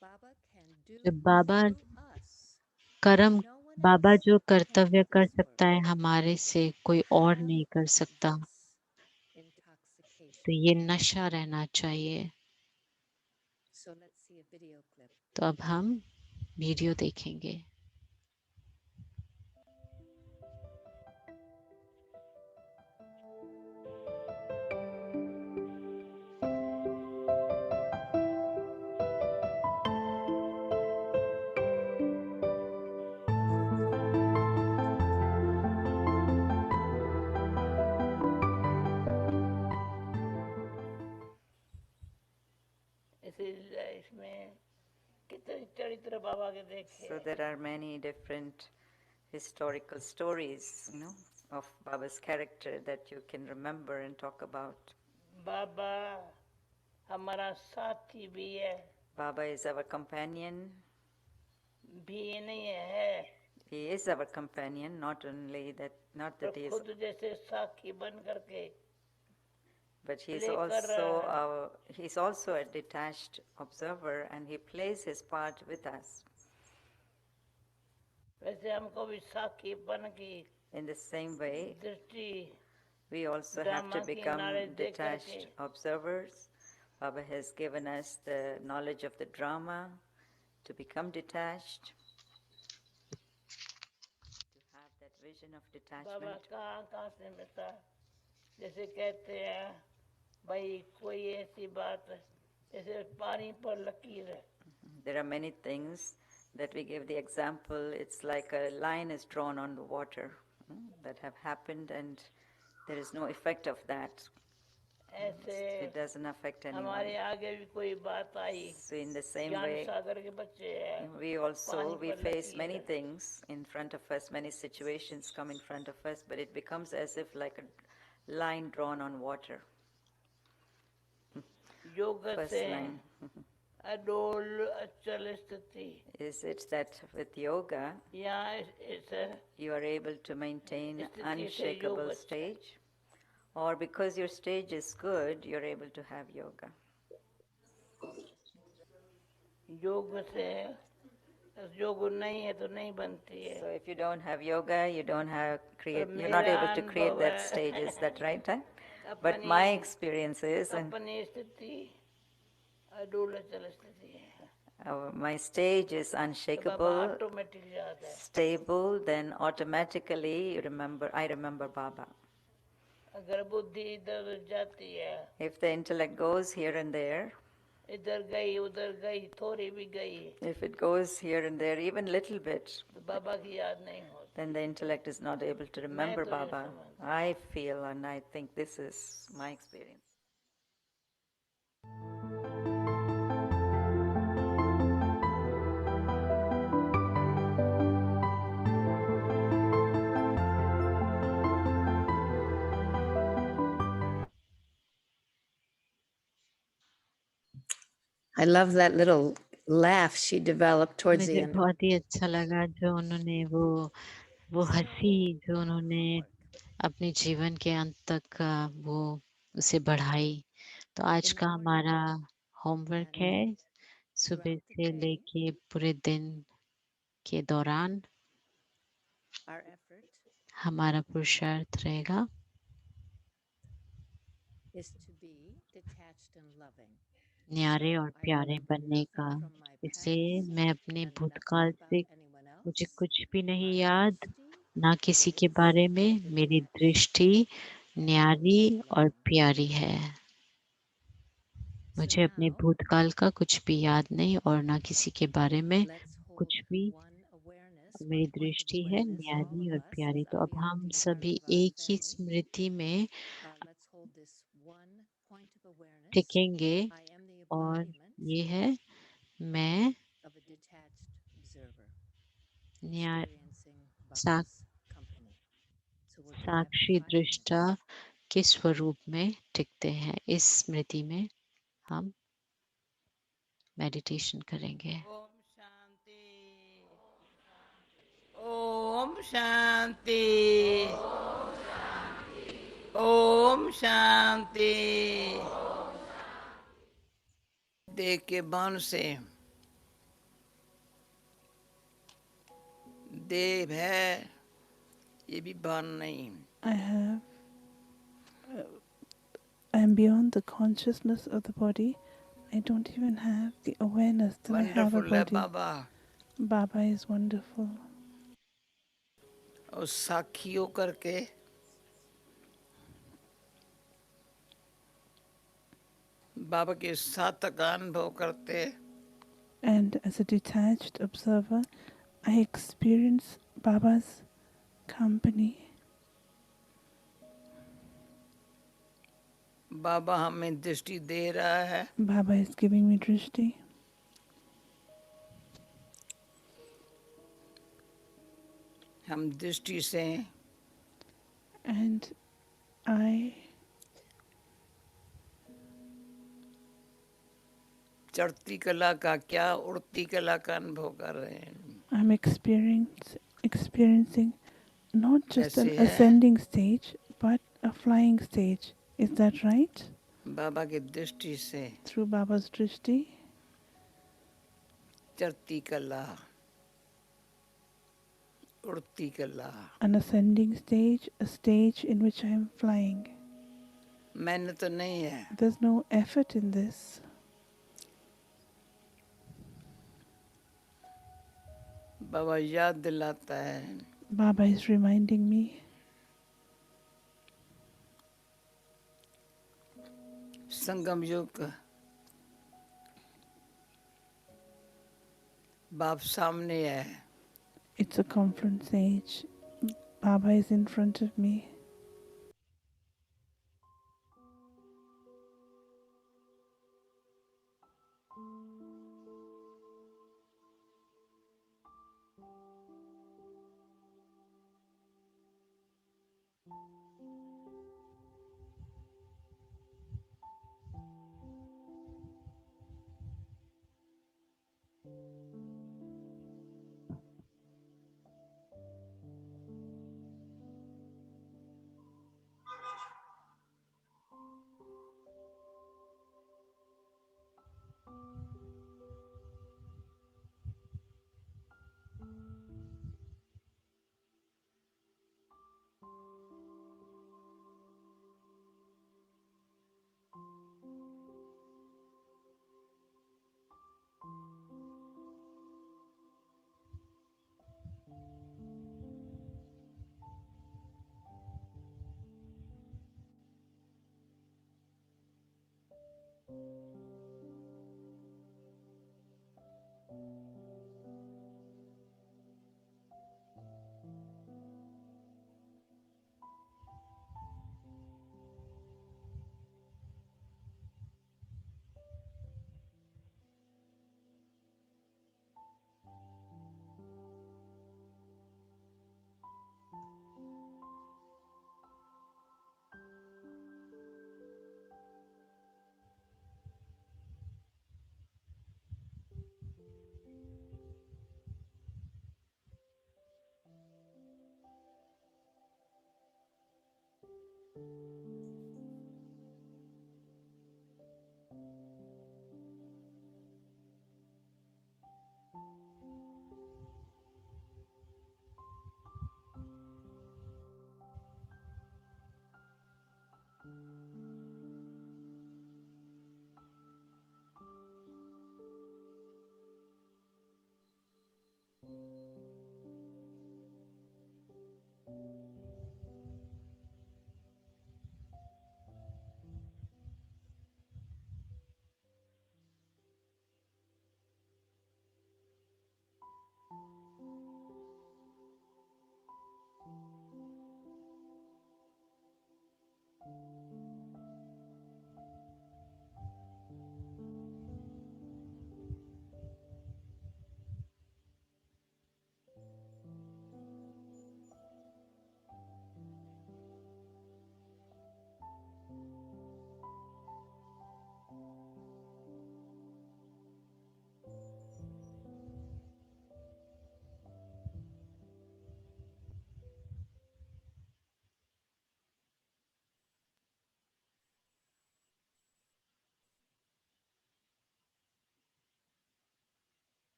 Baba can do जब बाबा through us, कर्म no one बाबा else जो can कर्तव्य do कर this सकता work. है हमारे से कोई और Have नहीं कर सकता। this intoxication. तो ये नशा रहना चाहिए। So let's see a video clip. तो अब हम वीडियो देखेंगे। इसमें कितने चरित्र बाबा के देखे। So there are many different historical stories, of Baba's character that you can remember and talk about. बाबा हमारा साथी भी है, Baba is our companion. भी नहीं है, He is our companion, not that he is, खुद जैसे साथी बन करके but लेकर he's also a detached observer, and he plays his part with us. वैसे हमको भी साथी बन की In the same way, दृष्टि we also have to become detached observers. Baba has given us the knowledge of the drama to become detached, to have that vision of Baba detachment. कहाँ से मिलता, जैसे कहते हैं भाई कोई ऐसी बात जैसे पानी पर लकीर है। There are many things that we give the example. It's like a line is drawn on the water that have happened, and there is no effect of that. ऐसे It doesn't affect anyone. हमारे आगे भी कोई बात आई So in the same ज्ञान way, सागर के बच्चे हैं we also we पर face लकीर many है। things in front of us, many situations come in front of us, but it becomes as if like a line drawn on water. योग First से line. अडोल अचल स्थिति Is it that with yoga यहाँ इस you are able to maintain स्थिति से योग unshakable अच्छा है। stage, or because your stage is good, you're able to have yoga? योग से योग नहीं है तो नहीं बनती So है if you don't have yoga, you don't have create. पर You're not मेरा able to create अनुभव that है stage. Is that right? Huh? But अपनी my experience is, and अपनी स्थिति अडोल अचल स्थिति है my stage is तो बाबा unshakable, ऑटोमेटिक याद है stable. Then automatically you remember. I remember Baba. अगर बुद्धि इधर उधर जाती है If the intellect goes here and there, इधर गई उधर गई थोड़ी भी गई if it goes here and there, even little bit, तो बाबा की याद नहीं होती then the intellect is not able to remember तो ये Baba. समझ- I feel, and I think this is my experience. I love that little laugh she developed towards the मुझे end. बहुत ही अच्छा लगा जो उन्होंने वो हंसी जो उन्होंने अपने जीवन के अंत तक वो उसे बढ़ाई। तो आज In the का morning हमारा होमवर्क and है सुबह throughout the से day, लेके पूरे दिन के दौरान our effort हमारा पुरुषार्थ रहेगा is to be detached and loving. न्यारे और I प्यारे remember बनने का। nothing from my इसलिए past मैं अपने and nothing भूतकाल about से anyone मुझे else. कुछ भी नहीं My याद, drishti ना किसी के is बारे में। मेरी detached दृष्टि and न्यारी और loving. प्यारी है। So मुझे अपने now भूतकाल का कुछ भी याद नहीं और ना किसी के बारे में let's hold कुछ भी। one awareness, और one मेरी point of दृष्टि है awareness. All न्यारी of और us प्यारी। as तो अब हम Avyakti सभी Bharadraj एक ही family, स्मृति में let's hold this one point of awareness. टिकेंगे I am the और embodiment ये है मैं of a detached observer न्या experiencing सा, Baba's company. So we'll do that for Sakshi 5 minutes. दृष्टा के स्वरूप में टिकते हैं। इस स्मृति में हम मेडिटेशन करेंगे। ओम शांति ओम शांति ओम शांति देह के बाण से देह है ये भी बाण नहीं I am beyond the consciousness of the body. I don't even have the awareness that I have a wonderful है body. Baba Baba is wonderful. और साक्षी होकर के बाबा के साथ का अनुभव करते And as a detached observer, I experience Baba's company. बाबा हमें दृष्टि दे रहा है Baba is giving me drishti. हम दृष्टि से And I चढ़ती कला का क्या उड़ती कला का अनुभव कर रहे हैं am experiencing not just an ऐसे है। ascending stage, but a flying stage. Is that right? बाबा की दृष्टि से Through Baba's drishti, चढ़ती कला उड़ती कला an ascending stage, a stage in which I am flying. मेहनत तो नहीं है There's no effort in this. बाबा याद दिलाता है Baba is reminding me. संगम युग बाप सामने है It's a confluence stage. Baba is in front of me.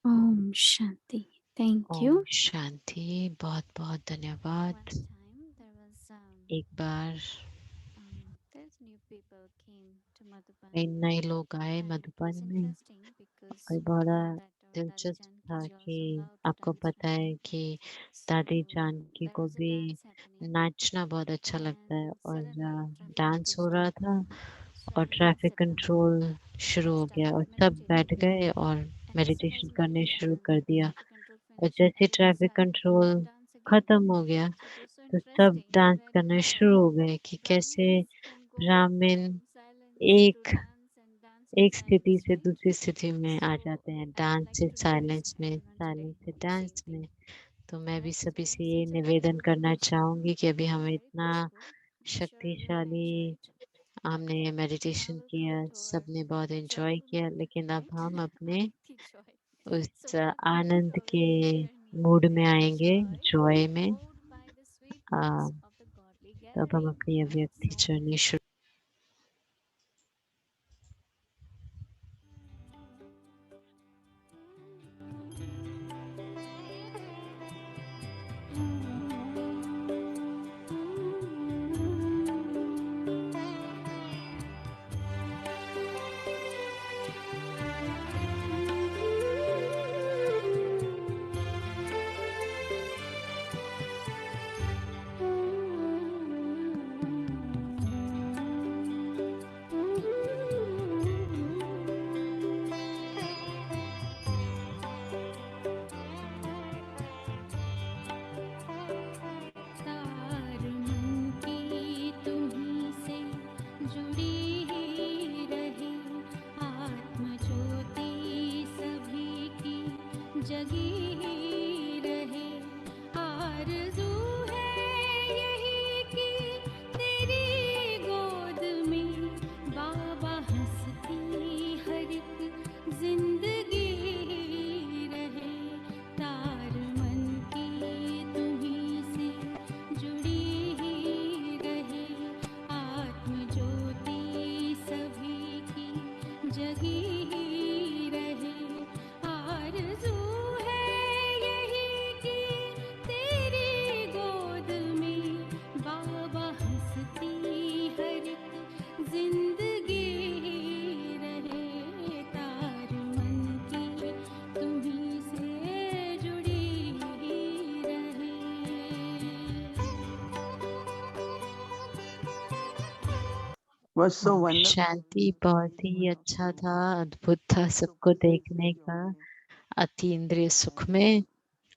Om Shanti. Thank you. Om Shanti, बहुत बहुत धन्यवाद। One time there was एक बार there's new people came to Madhuban, कई नए लोग आए and it मधुबन was में interesting because और you बड़ा know that Dadi दिलचस्प Janki था ji कि also love to आपको dance पता really. है कि So दादी जानकी there को was a भी dance happening, नाचना बहुत अच्छा लगता है and और suddenly traffic डांस control हो रहा stopped. था So और everyone traffic sat down control शुरू and हो गया और started सब बैठ meditating. गए और And as soon meditation as करने शुरू कर दिया traffic control और finished, जैसे everyone traffic started control dance again. खत्म हो गया So it was so तो सब interesting डांस that करना how शुरू हो गए कि कैसे Brahmins can go ब्राह्मण from silence to एक dance and dance to एक स्थिति silence, से right? दूसरी स्थिति में आ So जाते हैं, I would डांस like से to request साइलेंस में, everyone today साइलेंस से same डांस thing. में। तो मैं भी Let's सभी stay से in ये such a निवेदन loving करना vibration. चाहूंगी कि अभी हमें Very इतना peaceful. I'm sure everyone शक्तिशाली enjoyed. हमने Now मेडिटेशन we'll किया, come to our सबने बहुत एंजॉय joyful किया, mood, लेकिन अब right? हम अपने Aditi joy. उस So welcome back आनंद to our के journey मूड में into आएंगे, joy, जॉय में। moved by the ah, sweetness of the godly तो अब हम gathering. अपनी अव्यक्ति So जर्नी शुरू तार मन की तुम्हीं से जुड़ी ही रहे, आत्म ज्योति सभी की जगी ही रहे। आरज़ू है यही कि तेरी गोद में बाबा हंसती हर एक जिंदगी रहे। तार मन की तुम्हीं से जुड़ी ही रहे, आत्म ज्योति सभी की जगी ही रहे। आरज़ू है यही कि तेरी गोद में बाबा हंसती हर एक जिंदगी रहे। तार मन की तुम्हीं से जुड़ी ही रहे। Was so Om wonderful. Shanti Such a बहुत ही beautiful अच्छा outflow. था, अद्भुत था So सबको please देखने का enjoy. अतीन्द्रिय सुख And में।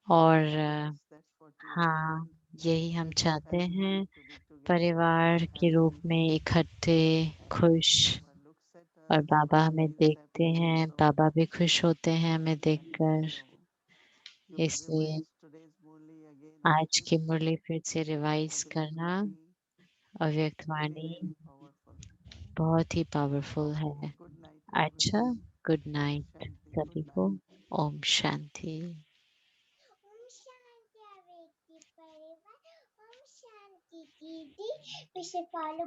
और yes, that's what we हाँ, want. यही हम We want चाहते हैं, everyone to be together, परिवार के रूप happy. में इकट्ठे, खुश। Baba looks at और us, बाबा he हमें feels देखते happy हैं, also. बाबा भी खुश होते हैं हमें देखकर। So you इसलिए privileged today's आज की मुरली फिर से रिवाइज It is करना। really अव्यक्त वाणी very powerful. बहुत ही पावरफुल है। Good night, अच्छा, everyone. Good Om night Shanti. सभी को। ओम शांति। ओम शांति अवेदी परिवार ओम शांति दीदी पीछे फॉलो